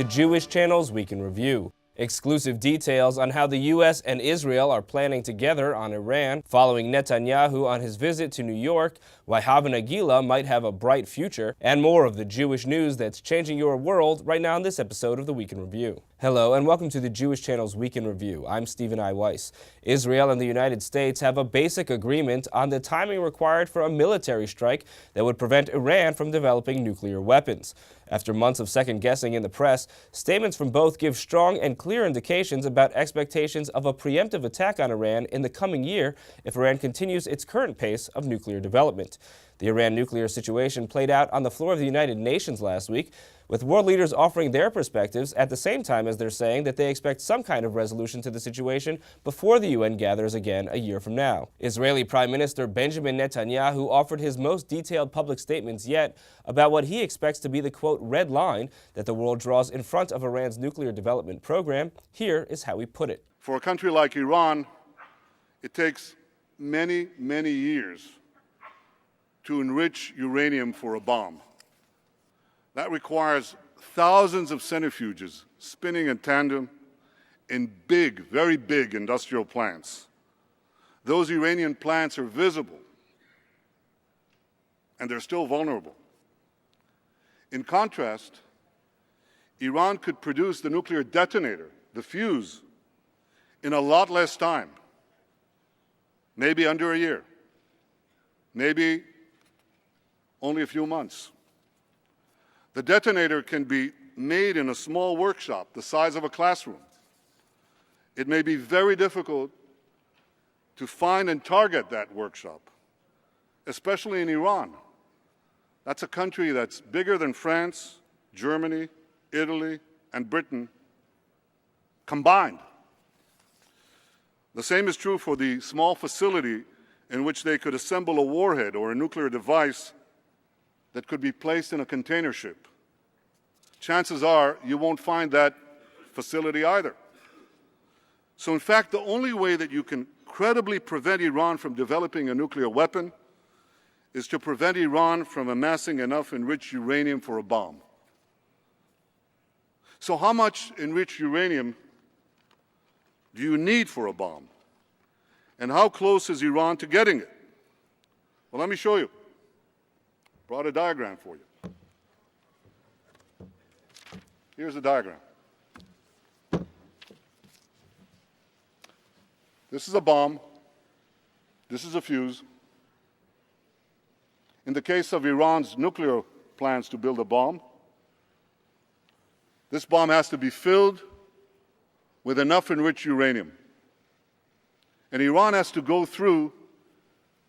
the Jewish Channel's Week in Review. Exclusive details on how the U.S. and Israel are planning together on Iran following Netanyahu on his visit to New York, why Hava Nagila might have a bright future, and more of the Jewish news that's changing your world right now in this episode of the Week in Review. Hello and welcome to the Jewish Channel's Week in Review. I'm Stephen I. Weiss. Israel and the United States have a basic agreement on the timing required for a military strike that would prevent Iran from developing nuclear weapons. After months of second-guessing in the press, statements from both give strong and clear indications about expectations of a preemptive attack on Iran in the coming year if Iran continues its current pace of nuclear development. The Iran nuclear situation played out on the floor of the United Nations last week, with world leaders offering their perspectives at the same time as they're saying that they expect some kind of resolution to the situation before the UN gathers again a year from now. Israeli Prime Minister Benjamin Netanyahu offered his most detailed public statements yet about what he expects to be the, quote, red line that the world draws in front of Iran's nuclear development program. Here is how he put it. For a country like Iran, it takes many, many years to enrich uranium for a bomb. That requires thousands of centrifuges spinning in tandem in big, very big industrial plants. Those Iranian plants are visible, and they're still vulnerable. In contrast, Iran could produce the nuclear detonator, the fuse, in a lot less time, maybe under a year, maybe only a few months. The detonator can be made in a small workshop the size of a classroom. It may be very difficult to find and target that workshop, especially in Iran. That's a country that's bigger than France, Germany, Italy, and Britain combined. The same is true for the small facility in which they could assemble a warhead or a nuclear device that could be placed in a container ship. Chances are you won't find that facility either. So in fact, the only way that you can credibly prevent Iran from developing a nuclear weapon is to prevent Iran from amassing enough enriched uranium for a bomb. So how much enriched uranium do you need for a bomb? And how close is Iran to getting it? Well, let me show you. Brought a diagram for you. Here's the diagram. This is a bomb. This is a fuse. In the case of Iran's nuclear plans to build a bomb, this bomb has to be filled with enough enriched uranium. And Iran has to go through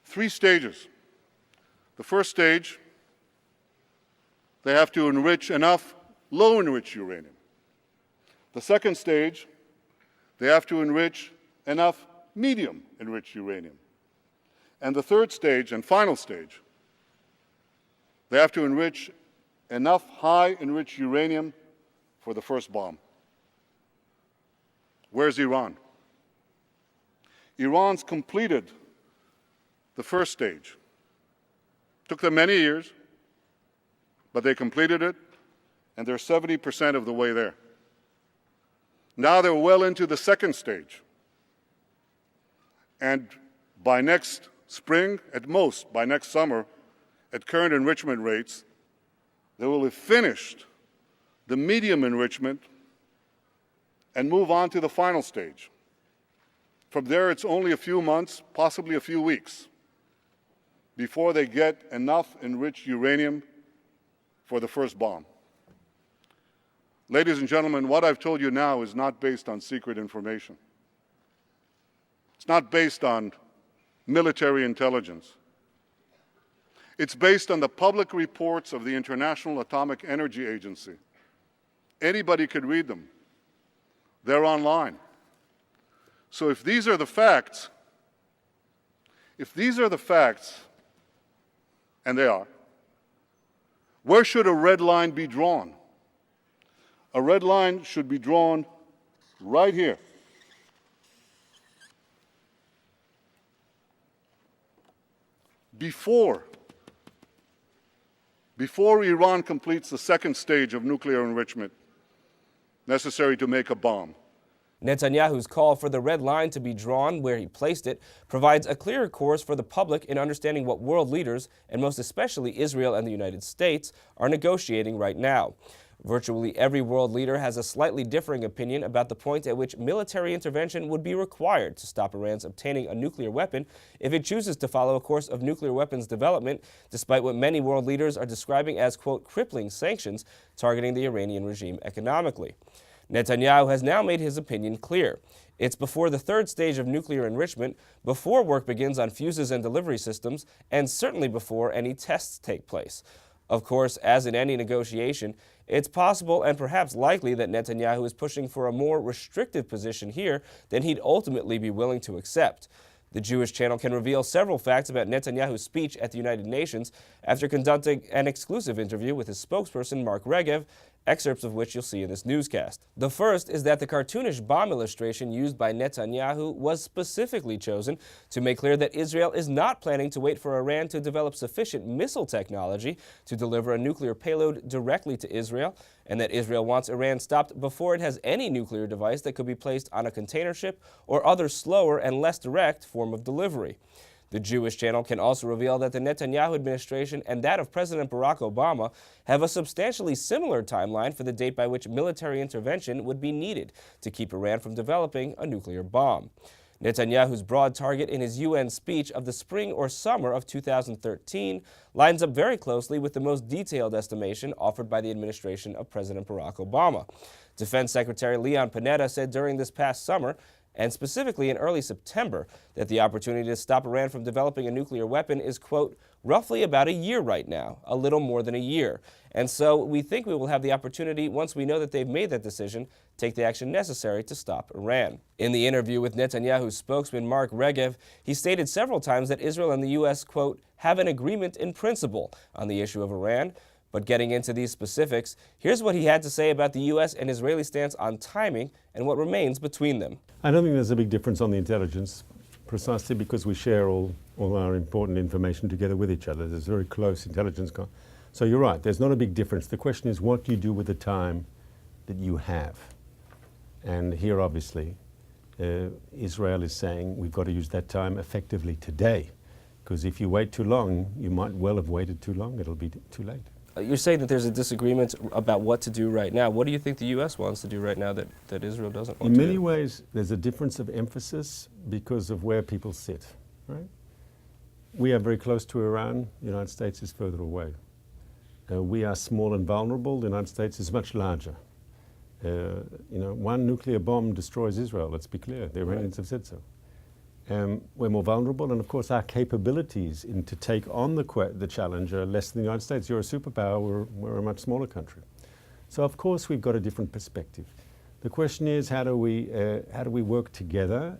3 stages. The first stage, they have to enrich enough low-enriched uranium. The second stage, they have to enrich enough medium-enriched uranium. And the third stage and final stage, they have to enrich enough high-enriched uranium for the first bomb. Where's Iran? Iran's completed the first stage. Took them many years, but they completed it, and they're 70% of the way there. Now they're well into the second stage. And by next spring, at most, by next summer, at current enrichment rates, they will have finished the medium enrichment and move on to the final stage. From there, it's only a few months, possibly a few weeks, before they get enough enriched uranium for the first bomb. Ladies and gentlemen, what I've told you now is not based on secret information. It's not based on military intelligence. It's based on the public reports of the International Atomic Energy Agency. Anybody could read them. They're online. So if these are the facts, and they are, where should a red line be drawn? A red line should be drawn right here. Before Iran completes the second stage of nuclear enrichment, necessary to make a bomb. Netanyahu's call for the red line to be drawn where he placed it provides a clearer course for the public in understanding what world leaders, and most especially Israel and the United States, are negotiating right now. Virtually every world leader has a slightly differing opinion about the point at which military intervention would be required to stop Iran's obtaining a nuclear weapon if it chooses to follow a course of nuclear weapons development, despite what many world leaders are describing as, quote, crippling sanctions targeting the Iranian regime economically. Netanyahu has now made his opinion clear. It's before the third stage of nuclear enrichment, before work begins on fuses and delivery systems, and certainly before any tests take place. Of course, as in any negotiation, it's possible and perhaps likely that Netanyahu is pushing for a more restrictive position here than he'd ultimately be willing to accept. The Jewish Channel can reveal several facts about Netanyahu's speech at the United Nations after conducting an exclusive interview with his spokesperson, Mark Regev, excerpts of which you'll see in this newscast. The first is that the cartoonish bomb illustration used by Netanyahu was specifically chosen to make clear that Israel is not planning to wait for Iran to develop sufficient missile technology to deliver a nuclear payload directly to Israel, and that Israel wants Iran stopped before it has any nuclear device that could be placed on a container ship or other slower and less direct form of delivery. The Jewish Channel can also reveal that the Netanyahu administration and that of President Barack Obama have a substantially similar timeline for the date by which military intervention would be needed to keep Iran from developing a nuclear bomb. Netanyahu's broad target in his UN speech of the spring or summer of 2013 lines up very closely with the most detailed estimation offered by the administration of President Barack Obama. Defense Secretary Leon Panetta said during this past summer, and specifically in early September, that the opportunity to stop Iran from developing a nuclear weapon is, quote, roughly about a year right now, a little more than a year. And so we think we will have the opportunity, once we know that they've made that decision, take the action necessary to stop Iran. In the interview with Netanyahu's spokesman, Mark Regev, he stated several times that Israel and the U.S., quote, have an agreement in principle on the issue of Iran. But getting into these specifics, here's what he had to say about the U.S. and Israeli stance on timing and what remains between them. I don't think there's a big difference on the intelligence, precisely because we share all our important information together with each other. There's very close intelligence. So you're right, there's not a big difference. The question is what you do with the time that you have. And here, obviously, Israel is saying we've got to use that time effectively today. Because if you wait too long, you might well have waited too long. It'll be too late. You're saying that there's a disagreement about what to do right now. What do you think the U.S. wants to do right now that Israel doesn't want to do? In many ways, there's a difference of emphasis because of where people sit, right? We are very close to Iran. The United States is further away. We are small and vulnerable. The United States is much larger. One nuclear bomb destroys Israel, let's be clear. The Iranians have said so. We're more vulnerable, and of course our capabilities to take on the challenge are less than the United States. You're a superpower, we're a much smaller country. So of course we've got a different perspective. The question is how do we work together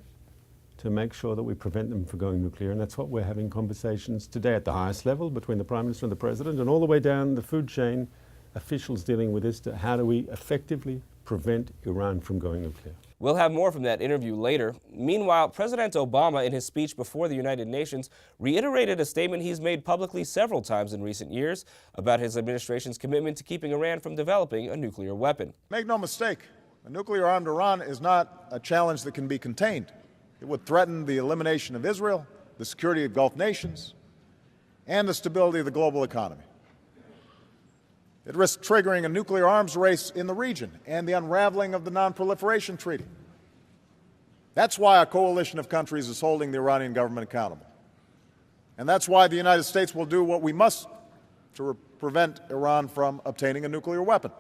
to make sure that we prevent them from going nuclear, and that's what we're having conversations today at the highest level between the Prime Minister and the President, and all the way down the food chain, officials dealing with this, to how do we effectively prevent Iran from going nuclear. We'll have more from that interview later. Meanwhile, President Obama, in his speech before the United Nations, reiterated a statement he's made publicly several times in recent years about his administration's commitment to keeping Iran from developing a nuclear weapon. Make no mistake, a nuclear-armed Iran is not a challenge that can be contained. It would threaten the elimination of Israel, the security of Gulf nations, and the stability of the global economy. It risks triggering a nuclear arms race in the region and the unraveling of the Non-Proliferation Treaty. That's why a coalition of countries is holding the Iranian government accountable. And that's why the United States will do what we must to prevent Iran from obtaining a nuclear weapon.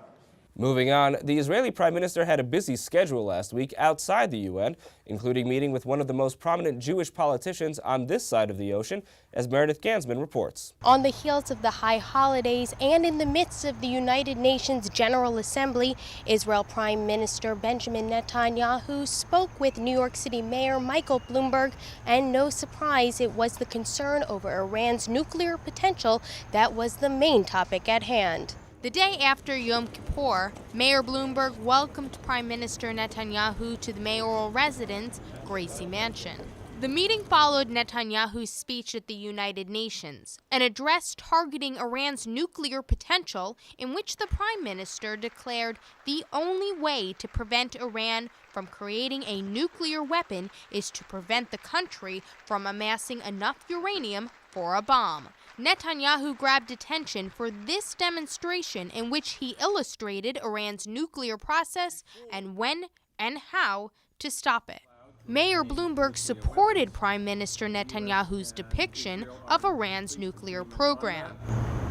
Moving on, the Israeli Prime Minister had a busy schedule last week outside the UN, including meeting with one of the most prominent Jewish politicians on this side of the ocean, as Meredith Gansman reports. On the heels of the high holidays and in the midst of the United Nations General Assembly, Israel Prime Minister Benjamin Netanyahu spoke with New York City Mayor Michael Bloomberg, and no surprise, it was the concern over Iran's nuclear potential that was the main topic at hand. The day after Yom Kippur, Mayor Bloomberg welcomed Prime Minister Netanyahu to the mayoral residence, Gracie Mansion. The meeting followed Netanyahu's speech at the United Nations, an address targeting Iran's nuclear potential, in which the prime minister declared the only way to prevent Iran from creating a nuclear weapon is to prevent the country from amassing enough uranium for a bomb. Netanyahu grabbed attention for this demonstration in which he illustrated Iran's nuclear process and when and how to stop it. Mayor Bloomberg supported Prime Minister Netanyahu's depiction of Iran's nuclear program.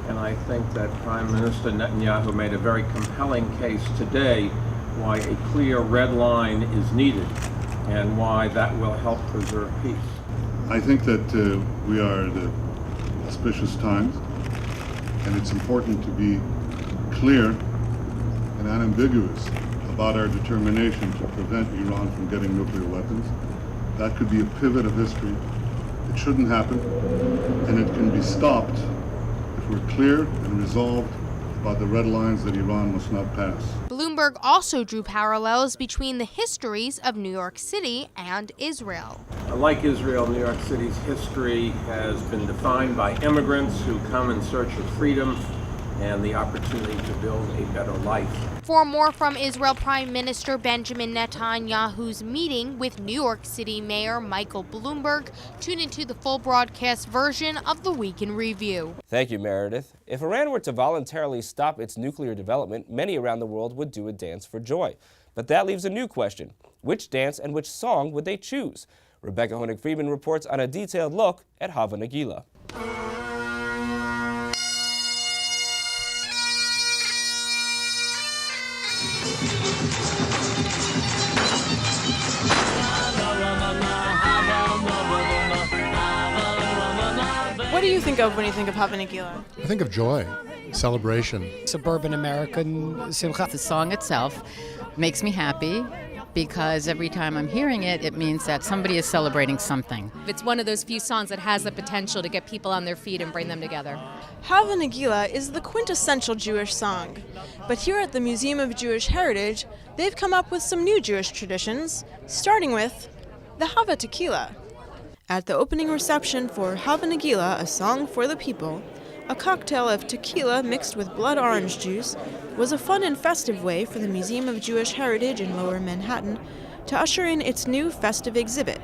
And I think that Prime Minister Netanyahu made a very compelling case today why a clear red line is needed and why that will help preserve peace. I think that we are at auspicious times, and it's important to be clear and unambiguous about our determination to prevent Iran from getting nuclear weapons. That could be a pivot of history. It shouldn't happen, and it can be stopped if we're clear and resolved about the red lines that Iran must not pass. Bloomberg also drew parallels between the histories of New York City and Israel. Like Israel, New York City's history has been defined by immigrants who come in search of freedom and the opportunity to build a better life. For more from Israel Prime Minister Benjamin Netanyahu's meeting with New York City Mayor Michael Bloomberg, tune into the full broadcast version of the Week in Review. Thank you, Meredith. If Iran were to voluntarily stop its nuclear development, many around the world would do a dance for joy. But that leaves a new question. Which dance and which song would they choose? Rebecca Honig-Friedman reports on a detailed look at Hava Nagila. What do you think of when you think of Hava Nagila? I think of joy, celebration. Suburban American simcha. The song itself makes me happy because every time I'm hearing it, it means that somebody is celebrating something. It's one of those few songs that has the potential to get people on their feet and bring them together. Hava Nagila is the quintessential Jewish song. But here at the Museum of Jewish Heritage, they've come up with some new Jewish traditions, starting with the Hava Tequila. At the opening reception for Hava Nagila, a song for the people, a cocktail of tequila mixed with blood orange juice was a fun and festive way for the Museum of Jewish Heritage in Lower Manhattan to usher in its new festive exhibit,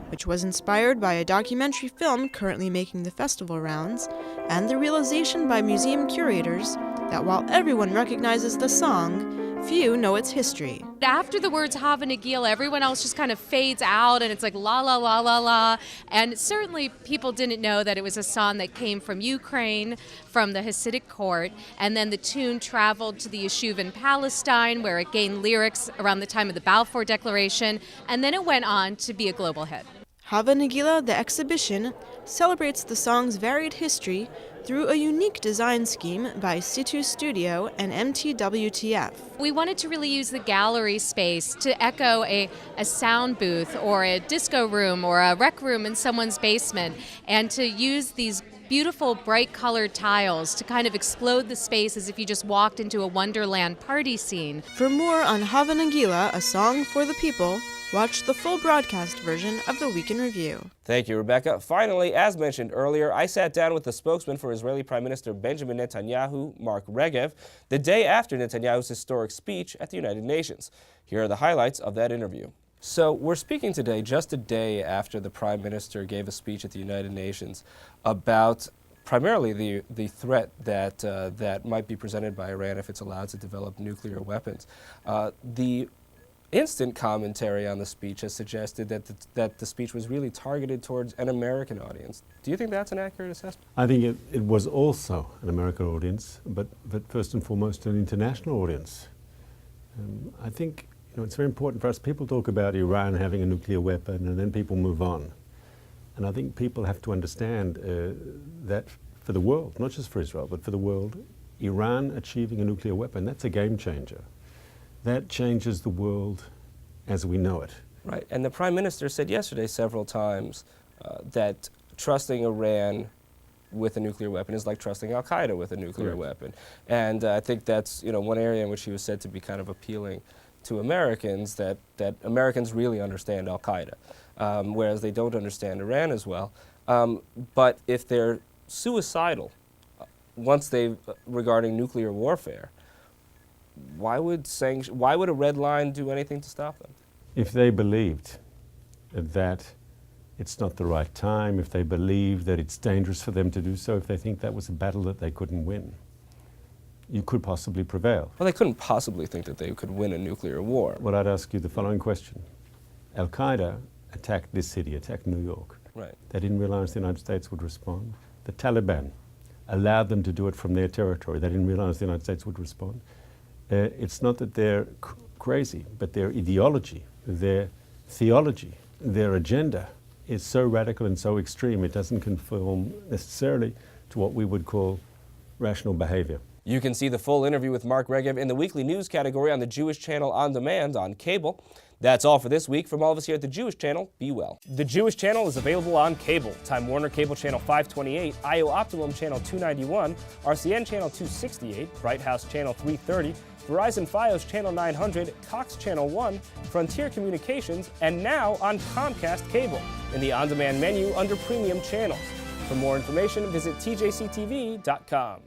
which was inspired by a documentary film currently making the festival rounds, and the realization by museum curators that while everyone recognizes the song, few know its history. After the words Hava Nagila, everyone else just kind of fades out and it's like la la la la la. And certainly people didn't know that it was a song that came from Ukraine, from the Hasidic court, and then the tune traveled to the Yishuv in Palestine, where it gained lyrics around the time of the Balfour Declaration, and then it went on to be a global hit. Hava Nagila, the exhibition, celebrates the song's varied history through a unique design scheme by Situ Studio and MTWTF. We wanted to really use the gallery space to echo a sound booth or a disco room or a rec room in someone's basement, and to use these beautiful bright colored tiles to kind of explode the space as if you just walked into a Wonderland party scene. For more on Hava Nagila, a song for the people, watch the full broadcast version of the Week in Review. Thank you, Rebecca. Finally, as mentioned earlier, I sat down with the spokesman for Israeli Prime Minister Benjamin Netanyahu, Mark Regev, the day after Netanyahu's historic speech at the United Nations. Here are the highlights of that interview. So we're speaking today just a day after the Prime Minister gave a speech at the United Nations about primarily the threat that might be presented by Iran if it's allowed to develop nuclear weapons. The instant commentary on the speech has suggested that the speech was really targeted towards an American audience. Do you think that's an accurate assessment? I think it was also an American audience, but first and foremost an international audience. I think it's very important for us. People talk about Iran having a nuclear weapon and then people move on. And I think people have to understand that for the world, not just for Israel, but for the world, Iran achieving a nuclear weapon, that's a game changer. That changes the world as we know it. Right, and the Prime Minister said yesterday several times that trusting Iran with a nuclear weapon is like trusting Al-Qaeda with a nuclear weapon. And I think that's one area in which he was said to be kind of appealing to Americans, that Americans really understand Al-Qaeda. whereas they don't understand Iran as well. But if they're suicidal regarding nuclear warfare, why would a red line do anything to stop them? If they believed that it's not the right time, if they believe that it's dangerous for them to do so, if they think that was a battle that they couldn't win, you could possibly prevail. Well, they couldn't possibly think that they could win a nuclear war. Well, I'd ask you the following question. Al-Qaeda attacked this city, attacked New York. Right. They didn't realize the United States would respond. The Taliban allowed them to do it from their territory. They didn't realize the United States would respond. It's not that they're crazy, but their ideology, their theology, their agenda is so radical and so extreme, it doesn't conform necessarily to what we would call rational behavior. You can see the full interview with Mark Regev in the weekly news category on the Jewish Channel On Demand on cable. That's all for this week. From all of us here at the Jewish Channel, be well. The Jewish Channel is available on cable. Time Warner Cable Channel 528, IO Optimum Channel 291, RCN Channel 268, Bright House Channel 330, Verizon Fios Channel 900, Cox Channel 1, Frontier Communications, and now on Comcast Cable in the on-demand menu under Premium Channels. For more information, visit tjctv.com.